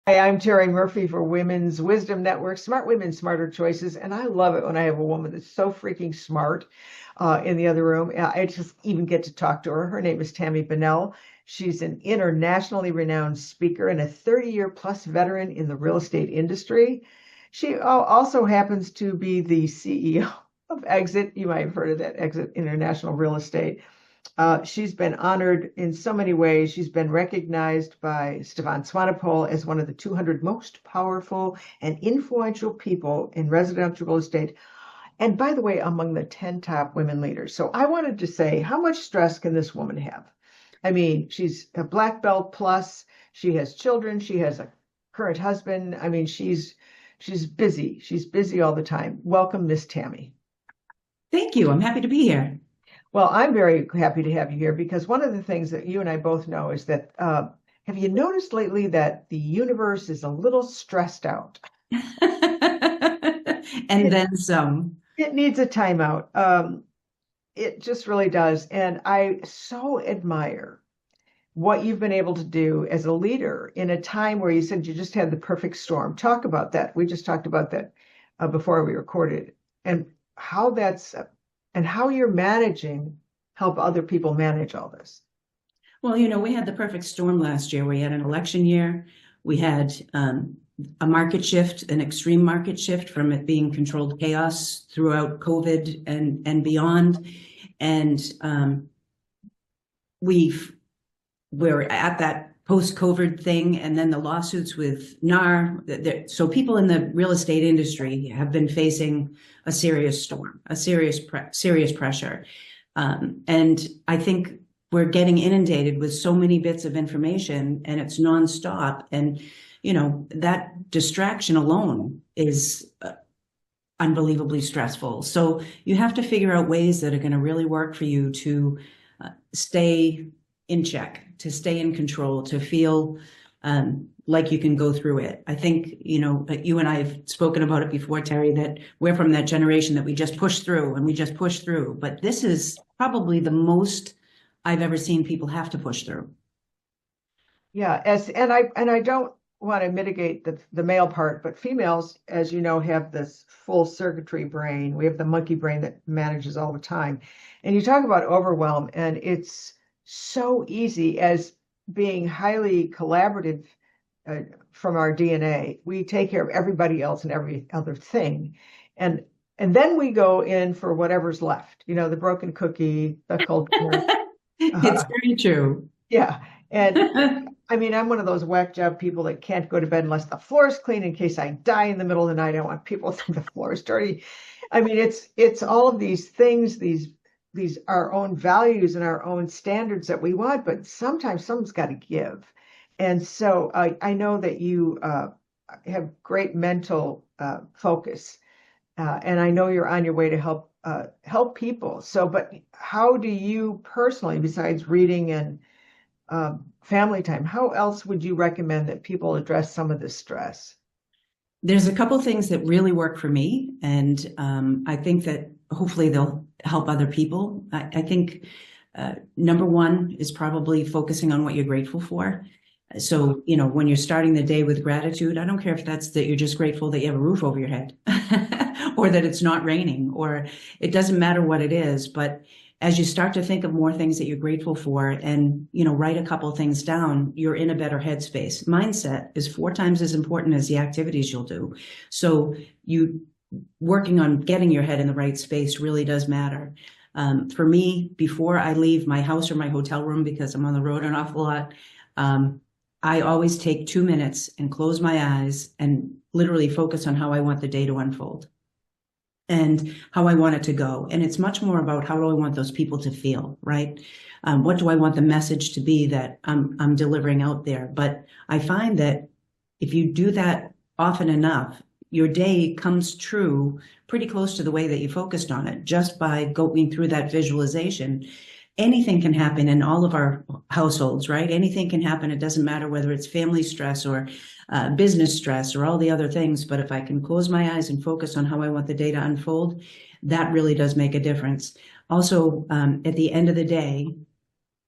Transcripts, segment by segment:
Hi, I'm Terry Murphy for Women's Wisdom Network, Smart Women, Smarter Choices. And I love it when I have a woman that's so freaking smart in the other room. I just even get to talk to her. Her name is Tami Bonnell. She's an internationally renowned speaker and a 30-year plus veteran in the real estate industry. She also happens to be the CEO of Exit. You might have heard of that, Exit International Real Estate. She's been honored in so many ways. She's been recognized by Stefan Swanepoel as one of the 200 most powerful and influential people in residential real estate. And by the way, among the 10 top women leaders. So I wanted to say, how much stress can this woman have? I mean, she's a black belt plus, she has children, she has a current husband. I mean, she's busy. She's busy all the time. Welcome, Miss Tami. Thank you. I'm happy to be here. Well, I'm very happy to have you here because one of the things that you and I both know is that have you noticed lately that the universe is a little stressed out? And It then some. it needs a timeout. It just really does. And I so admire what you've been able to do as a leader in a time where you said you just had the perfect storm. Talk about that. We just talked about that before we recorded, and how that's and how you're managing help other people manage all this. Well, we had the perfect storm last year. We had an election year. We had a market shift, an extreme market shift from it being controlled chaos throughout COVID and beyond. And we're at that post-COVID thing, and then the lawsuits with NAR. So people in the real estate industry have been facing a serious storm, a serious pressure. And I think we're getting inundated with so many bits of information, and it's nonstop. And, that distraction alone is unbelievably stressful. So you have to figure out ways that are going to really work for you to stay in check, to stay in control, to feel like you can go through it. I think, you and I have spoken about it before, Terry, that we're from that generation that we just push through and we just push through. But this is probably the most I've ever seen people have to push through. Yeah, and I don't want to mitigate the male part, but females, as you know, have this full circuitry brain. We have the monkey brain that manages all the time. And you talk about overwhelm, and it's so easy as being highly collaborative from our DNA. We take care of everybody else and every other thing. And and then we go in for whatever's left, the broken cookie, the culture. It's very true. Yeah. And I mean, I'm one of those whack job people that can't go to bed unless the floor is clean in case I die in the middle of the night. I want people to think the floor is dirty. I mean, it's all of these things, these our own values and our own standards that we want, but sometimes someone's got to give. And so I know that you have great mental focus, and I know you're on your way to help people. So, but how do you personally, besides reading and family time, how else would you recommend that people address some of this stress? There's a couple things that really work for me, and I think that hopefully they'll help other people. I think number one is probably focusing on what you're grateful for. So, when you're starting the day with gratitude, I don't care if that's that you're just grateful that you have a roof over your head or that it's not raining, or it doesn't matter what it is. But as you start to think of more things that you're grateful for and, write a couple of things down, you're in a better headspace. Mindset is 4 times as important as the activities you'll do. So you working on getting your head in the right space really does matter. For me, before I leave my house or my hotel room, because I'm on the road an awful lot, I always take 2 minutes and close my eyes and literally focus on how I want the day to unfold and how I want it to go. And it's much more about how do I want those people to feel, right? What do I want the message to be that I'm delivering out there? But I find that if you do that often enough, your day comes true pretty close to the way that you focused on it, just by going through that visualization. Anything can happen in all of our households, right? Anything can happen. It doesn't matter whether it's family stress or business stress or all the other things. But if I can close my eyes and focus on how I want the day to unfold, that really does make a difference. Also, at the end of the day,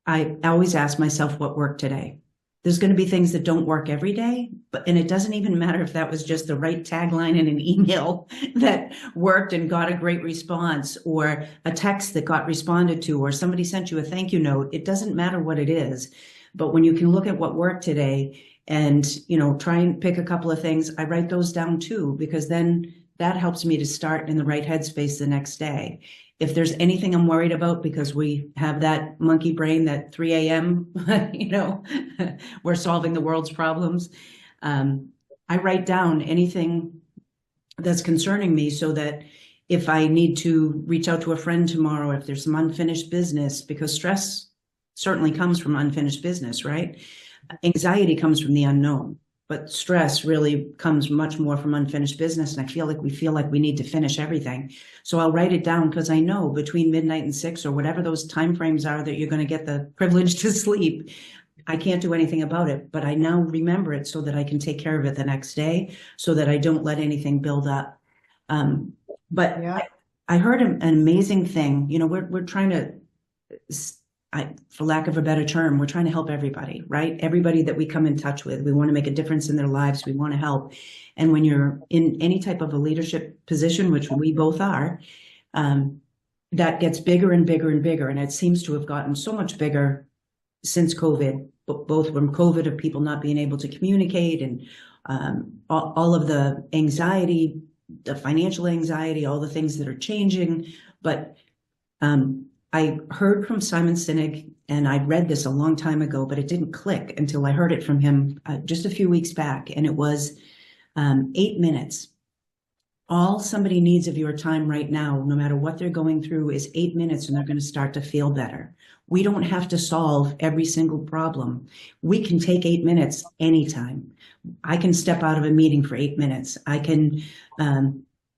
I always ask myself what worked today. There's going to be things that don't work every day, and it doesn't even matter if that was just the right tagline in an email that worked and got a great response, or a text that got responded to, or somebody sent you a thank you note. It doesn't matter what it is. But when you can look at what worked today and, try and pick a couple of things, I write those down too, because then that helps me to start in the right headspace the next day. If there's anything I'm worried about, because we have that monkey brain, that 3 a.m., we're solving the world's problems. I write down anything that's concerning me, so that if I need to reach out to a friend tomorrow, if there's some unfinished business, because stress certainly comes from unfinished business, right? Anxiety comes from the unknown. But stress really comes much more from unfinished business. And I feel like we need to finish everything. So I'll write it down, because I know between midnight and 6, or whatever those timeframes are that you're going to get the privilege to sleep, I can't do anything about it. But I now remember it so that I can take care of it the next day, so that I don't let anything build up. But Yeah. I heard an amazing thing. We're trying to, for lack of a better term, we're trying to help everybody, right? Everybody that we come in touch with, we want to make a difference in their lives. We want to help. And when you're in any type of a leadership position, which we both are, that gets bigger and bigger and bigger. And it seems to have gotten so much bigger since COVID, both from COVID of people not being able to communicate, and all of the anxiety, the financial anxiety, all the things that are changing. But I heard from Simon Sinek, and I read this a long time ago, but it didn't click until I heard it from him just a few weeks back. And it was 8 minutes. All somebody needs of your time right now, no matter what they're going through, is 8 minutes, and they're going to start to feel better. We don't have to solve every single problem. We can take 8 minutes anytime. I can step out of a meeting for 8 minutes. I can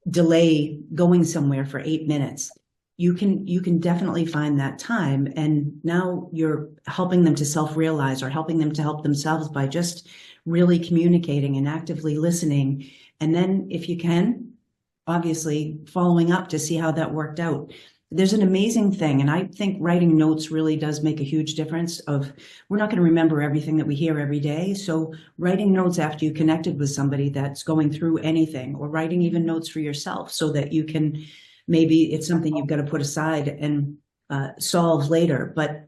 delay going somewhere for 8 minutes. You can definitely find that time. And now you're helping them to self-realize, or helping them to help themselves, by just really communicating and actively listening. And then, if you can, obviously following up to see how that worked out. There's an amazing thing. And I think writing notes really does make a huge difference. We're not going to remember everything that we hear every day. So writing notes after you connected with somebody that's going through anything, or writing even notes for yourself, so that you can, maybe it's something you've got to put aside and solve later. But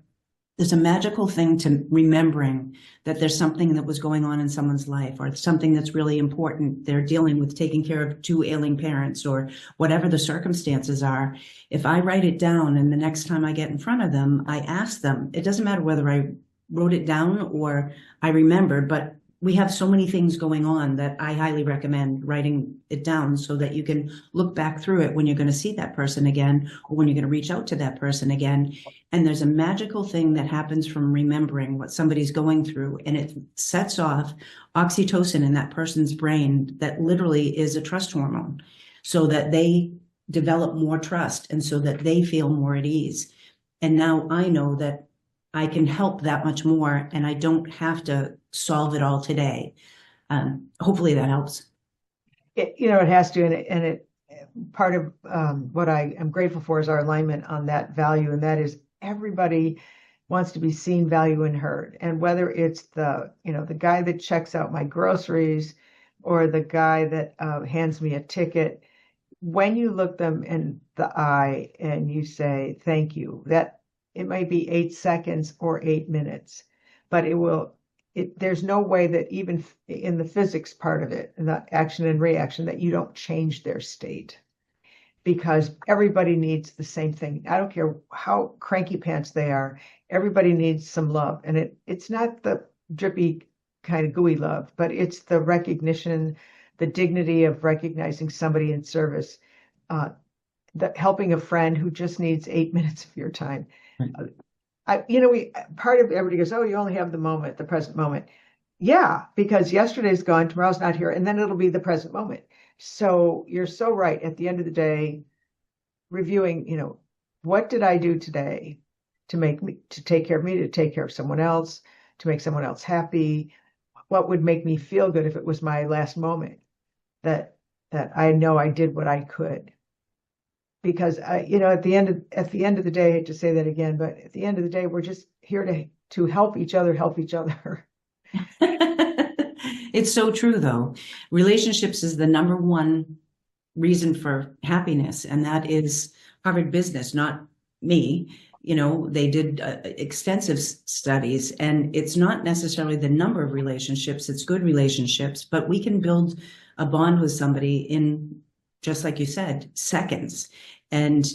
there's a magical thing to remembering that there's something that was going on in someone's life, or something that's really important. They're dealing with taking care of 2 ailing parents, or whatever the circumstances are. If I write it down, and the next time I get in front of them, I ask them, it doesn't matter whether I wrote it down or I remembered, but we have so many things going on that I highly recommend writing it down, so that you can look back through it when you're going to see that person again, or when you're going to reach out to that person again. And there's a magical thing that happens from remembering what somebody's going through, and it sets off oxytocin in that person's brain that literally is a trust hormone, so that they develop more trust, and so that they feel more at ease. And now I know that I can help that much more, and I don't have to solve it all today. Hopefully that helps. It has to, and it part of what I am grateful for is our alignment on that value, and that is everybody wants to be seen, valued, and heard. And whether it's the guy that checks out my groceries, or the guy that hands me a ticket, when you look them in the eye and you say thank you, that it might be 8 seconds or 8 minutes, but there's no way that, even in the physics part of it, in the action and reaction, that you don't change their state, because everybody needs the same thing. I don't care how cranky pants they are. Everybody needs some love. And it's not the drippy kind of gooey love, but it's the recognition, the dignity of recognizing somebody in service, helping a friend who just needs 8 minutes of your time. Part of everybody goes, oh, you only have the moment, the present moment. Yeah, because yesterday's gone, tomorrow's not here, and then it'll be the present moment. So you're so right. At the end of the day, reviewing, what did I do today to take care of me, to take care of someone else, to make someone else happy? What would make me feel good if it was my last moment? That I know I did what I could. Because at the end of the day, I hate to say that again, but at the end of the day, we're just here to help each other. It's so true, though. Relationships is the number one reason for happiness, and that is Harvard Business, not me. You know, they did extensive studies, and it's not necessarily the number of relationships, it's good relationships, but we can build a bond with somebody in, just like you said, seconds. And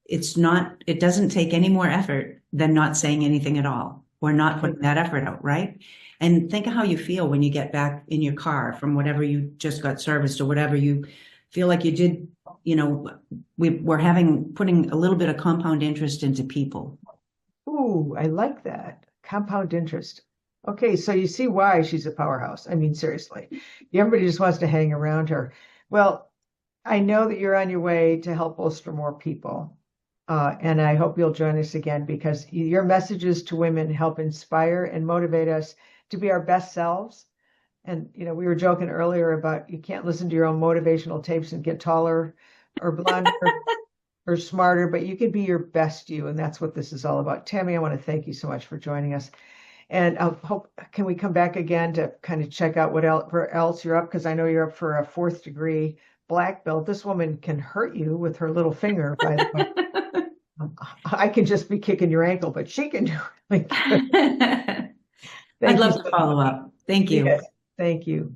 it doesn't take any more effort than not saying anything at all or not putting that effort out, right? And think of how you feel when you get back in your car from whatever you just got serviced or whatever you feel like you did. You know, we're putting a little bit of compound interest into people. Ooh, I like that. Compound interest. Okay, so you see why she's a powerhouse. I mean, seriously. Everybody just wants to hang around her. Well, I know that you're on your way to help bolster more people. And I hope you'll join us again because your messages to women help inspire and motivate us to be our best selves. And, you know, we were joking earlier about you can't listen to your own motivational tapes and get taller or blonder or smarter, but you can be your best you. And that's what this is all about. Tami, I want to thank you so much for joining us. And I hope, can we come back again to kind of check out what else you're up? Because I know you're up for a 4th degree black belt. This woman can hurt you with her little finger, by the way. I can just be kicking your ankle, but she can do it. I'd love to follow up. Thank you. Yes, thank you.